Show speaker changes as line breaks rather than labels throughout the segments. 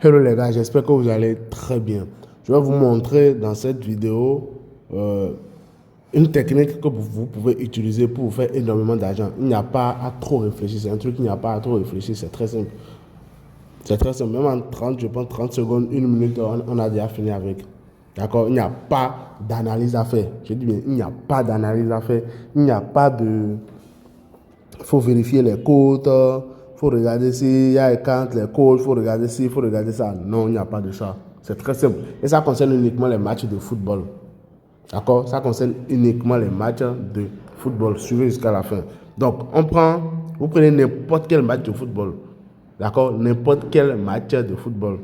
Hello les gars, j'espère que vous allez très bien. Je vais vous montrer dans cette vidéo une technique que vous pouvez utiliser pour vous faire énormément d'argent. Il n'y a pas à trop réfléchir, c'est un truc qu'il n'y a pas à trop réfléchir, c'est très simple. C'est très simple, même en 30, je pense 30 secondes, une minute, on a déjà fini avec. D'accord? Il n'y a pas d'analyse à faire. Je dis bien, il n'y a pas d'analyse à faire. Il n'y a pas de... Il faut vérifier les codes, il faut regarder s'il y a quand les codes, il faut regarder ci, il faut regarder ça. Non, il n'y a pas de ça. C'est très simple. Et ça concerne uniquement les matchs de football. D'accord? Ça concerne uniquement les matchs de football. Suivez jusqu'à la fin. Donc, vous prenez n'importe quel match de football. D'accord? N'importe quel match de football.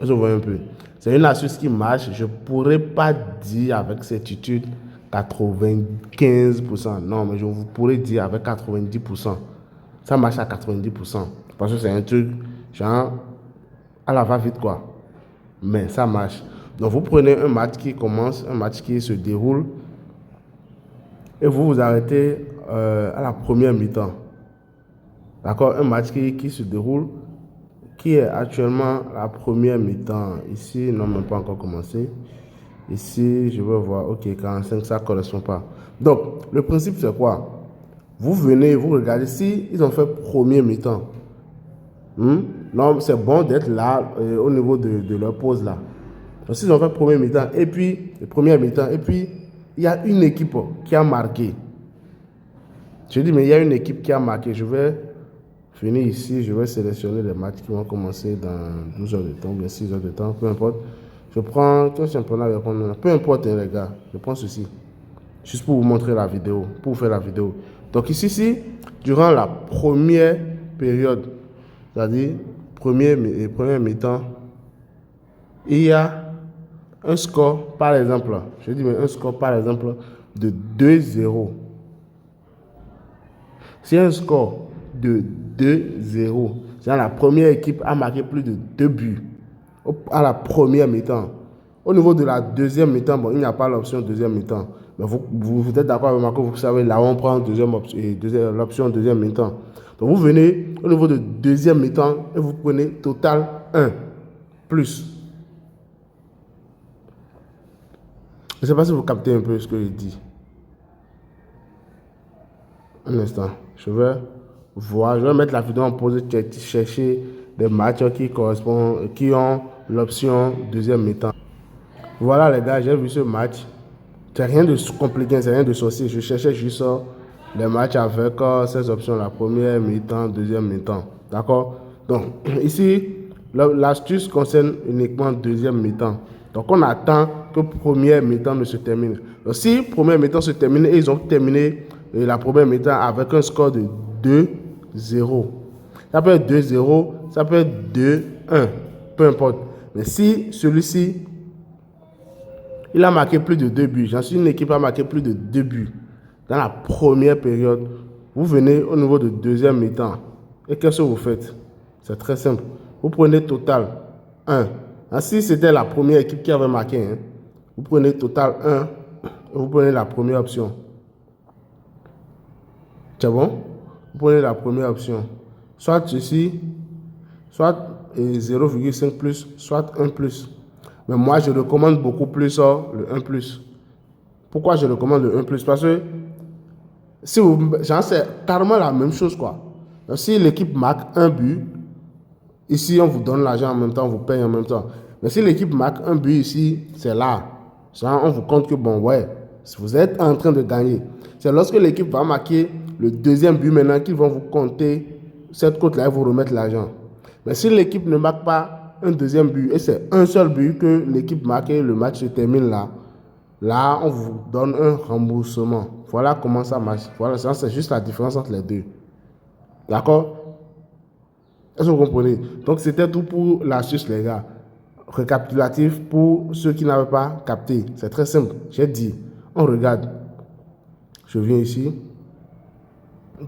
Je vois un peu. C'est une astuce qui marche. Je ne pourrais pas dire avec certitude 95%. Non, mais je vous pourrais dire avec 90%. Ça marche à 90%. Parce que c'est un truc, genre, à la va-vite, quoi. Mais ça marche. Donc, vous prenez un match qui commence, un match qui se déroule, et vous vous arrêtez à la première mi-temps. D'accord? Un match qui se déroule, qui est actuellement la première mi-temps. Ici, non, même pas encore commencé. Ici, je vais voir, ok, 45, ça ne correspond pas. Donc, le principe, c'est quoi? Vous venez, vous regardez si ils ont fait premier mi-temps. Non, c'est bon d'être là au niveau de leur pause là. Donc, s'ils ont fait premier mi-temps, et puis, le premier mi-temps, et puis, il y a une équipe qui a marqué. Je dis, mais il y a une équipe qui a marqué. Je vais finir ici, je vais sélectionner les matchs qui vont commencer dans 12 heures de temps, bien 6 heures de temps, peu importe. Je prends tout championnat, peu importe les gars, je prends ceci. Juste pour vous montrer la vidéo, pour vous faire la vidéo. Donc ici, durant la première période, c'est-à-dire première mi-temps, il y a un score, par exemple, je dis mais un score, par exemple, de 2-0. C'est un score de 2-0. C'est-à-dire la première équipe a marqué plus de 2 buts à la première mi-temps. Au niveau de la deuxième mi-temps, bon, il n'y a pas l'option deuxième mi-temps. Mais vous êtes d'accord avec moi que vous savez, là on prend l'option deuxième mi-temps. Donc vous venez au niveau de deuxième mi-temps et vous prenez total 1 plus. Je ne sais pas si vous captez un peu ce que je dis. Un instant, je vais voir, je vais mettre la vidéo en pause, chercher des matchs qui correspondent, qui ont l'option deuxième mi-temps. Voilà les gars, j'ai vu ce match. C'est rien de compliqué, c'est rien de sorcier. Je cherchais juste les matchs avec ces options, la première mi-temps, deuxième mi-temps. D'accord? Donc, ici, l'astuce concerne uniquement deuxième mi-temps. Donc, on attend que première mi-temps ne se termine. Donc, si première mi-temps se termine et ils ont terminé la première mi-temps avec un score de 2-0. Ça peut être 2-0, ça peut être 2-1, peu importe. Mais si celui-ci il a marqué plus de 2 buts. J'en suis une équipe qui a marqué plus de 2 buts dans la première période. Vous venez au niveau de deuxième mi-temps. Et qu'est-ce que vous faites? C'est très simple. Vous prenez total 1. Si c'était la première équipe qui avait marqué, vous prenez total 1 et vous prenez la première option. C'est bon? Vous prenez la première option. Soit ceci, soit 0,5 plus, soit 1 plus. Mais moi, je recommande beaucoup plus le 1 plus. Pourquoi je recommande le 1 plus? Parce que si c'est carrément la même chose, quoi. Donc, si l'équipe marque un but, ici, on vous donne l'argent en même temps, on vous paye en même temps. Mais si l'équipe marque un but ici, c'est là. Genre, on vous compte que, bon, ouais, vous êtes en train de gagner. C'est lorsque l'équipe va marquer le deuxième but maintenant qu'ils vont vous compter cette cote-là et vous remettre l'argent. Mais si l'équipe ne marque pas un deuxième but, et c'est un seul but que l'équipe marque et le match se termine là, là, on vous donne un remboursement. Voilà comment ça marche. Voilà, ça, c'est juste la différence entre les deux. D'accord? Est-ce que vous comprenez? Donc, c'était tout pour l'astuce, les gars. Récapitulatif pour ceux qui n'avaient pas capté. C'est très simple. J'ai dit, on regarde. Je viens ici.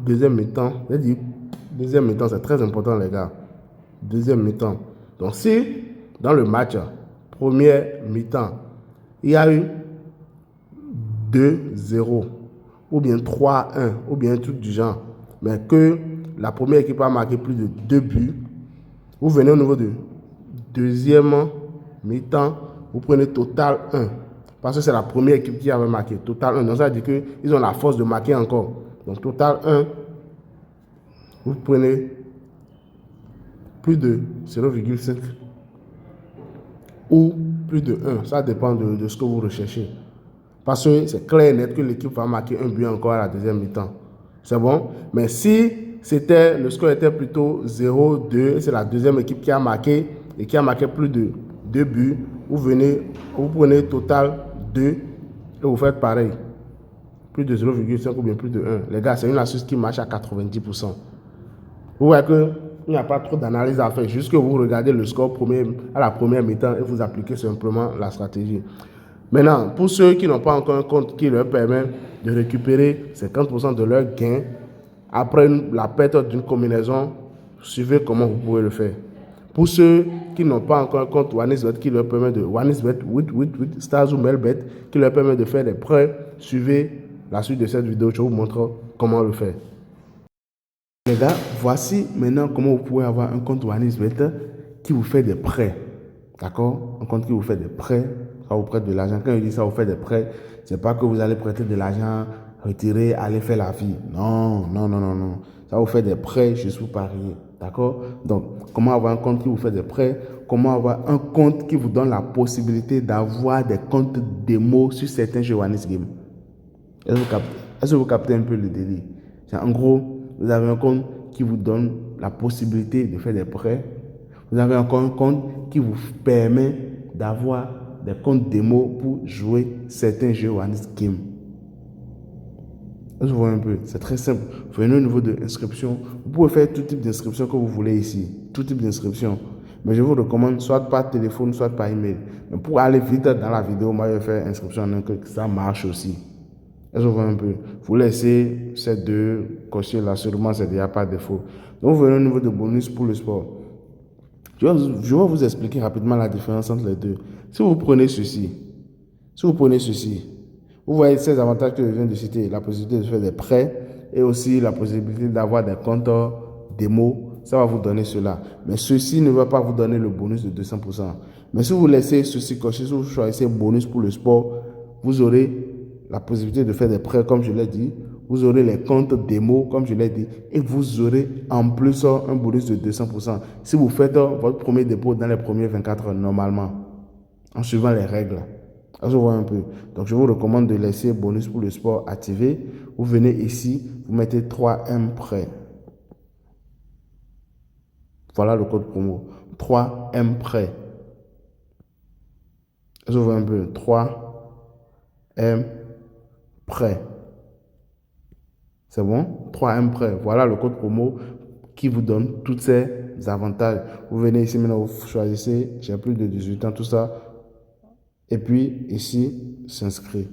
Deuxième mi-temps. J'ai dit, deuxième mi-temps, c'est très important, les gars. Deuxième mi-temps. Donc, si dans le match, première mi-temps, il y a eu 2-0 ou bien 3-1 ou bien un truc du genre, mais que la première équipe a marqué plus de 2 buts, vous venez au niveau de deuxième mi-temps, vous prenez total 1. Parce que c'est la première équipe qui avait marqué. Total 1. Donc ça veut dire qu'ils ont la force de marquer encore. Donc total 1, vous prenez plus de 0,5 ou plus de 1. Ça dépend de ce que vous recherchez. Parce que c'est clair et net que l'équipe va marquer un but encore à la deuxième mi-temps. C'est bon? Mais si le score était plutôt 0-2, c'est la deuxième équipe qui a marqué et qui a marqué plus de 2 buts, vous prenez total 2 et vous faites pareil. Plus de 0,5 ou bien plus de 1. Les gars, c'est une astuce qui marche à 90%. Vous voyez qu'il n'y a pas trop d'analyse à faire. Juste que vous regardez le score à la première mi-temps et vous appliquez simplement la stratégie. Maintenant, pour ceux qui n'ont pas encore un compte qui leur permet de récupérer 50% de leurs gains après la perte d'une combinaison, suivez comment vous pouvez le faire. Pour ceux qui n'ont pas encore un compte OneXBet qui leur permet de OneXBet with Stars ou Melbet qui leur permet de faire des prêts, suivez la suite de cette vidéo. Je vous montre comment le faire. Les gars, voici maintenant comment vous pouvez avoir un compte OneXBet qui vous fait des prêts. D'accord? Un compte qui vous fait des prêts, ça vous prête de l'argent. Quand je dis ça vous fait des prêts, c'est pas que vous allez prêter de l'argent, retirer, aller faire la vie. Non. Ça vous fait des prêts juste pour parier. D'accord? Donc, comment avoir un compte qui vous fait des prêts? Comment avoir un compte qui vous donne la possibilité d'avoir des comptes démo sur certains jeux OneXGame? Est-ce que vous captez un peu le délire? En gros, vous avez un compte qui vous donne la possibilité de faire des prêts. Vous avez encore un compte qui vous permet d'avoir des comptes démo pour jouer certains jeux OneXGame. Vous voyez un peu, c'est très simple. Venez au niveau de l'inscription. Vous pouvez faire tout type d'inscription que vous voulez ici. Tout type d'inscription. Mais je vous recommande soit par téléphone, soit par email. Mais pour aller vite dans la vidéo, moi je vais faire inscription en un clic. Ça marche aussi. Est-ce que vous voyez un peu? Vous laissez ces deux cocher là, sûrement c'est déjà pas défaut. Donc vous venez au niveau de bonus pour le sport. Je vais vous expliquer rapidement la différence entre les deux. Si vous prenez ceci, vous voyez ces avantages que je viens de citer, la possibilité de faire des prêts et aussi la possibilité d'avoir des comptes démo, ça va vous donner cela. Mais ceci ne va pas vous donner le bonus de 200%. Mais si vous laissez ceci cocher, si vous choisissez bonus pour le sport, vous aurez la possibilité de faire des prêts comme je l'ai dit, vous aurez les comptes démo comme je l'ai dit et vous aurez en plus un bonus de 200% si vous faites votre premier dépôt dans les premiers 24 heures normalement en suivant les règles. Alors, je vois un peu. Donc je vous recommande de laisser bonus pour le sport activé. Vous venez ici, vous mettez 3M prêt. Voilà le code promo. 3M prêt. Je vois un peu. 3M prêt. C'est bon? 3M prêt. Voilà le code promo qui vous donne tous ces avantages. Vous venez ici maintenant, vous choisissez, j'ai plus de 18 ans, tout ça. Et puis ici, s'inscrire.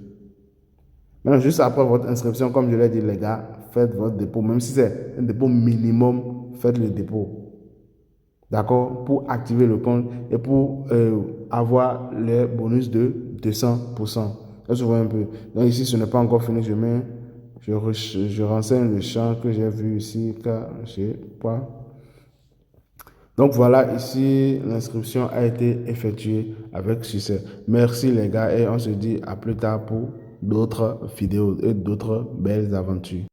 Maintenant, juste après votre inscription, comme je l'ai dit, les gars, faites votre dépôt. Même si c'est un dépôt minimum, faites le dépôt. D'accord? Pour activer le compte et pour avoir les bonus de 200%. Là, je vois un peu. Donc ici, ce n'est pas encore fini. Je renseigne le champ que j'ai vu ici, car je sais pas. Donc voilà, ici, l'inscription a été effectuée avec succès. Merci les gars et on se dit à plus tard pour d'autres vidéos et d'autres belles aventures.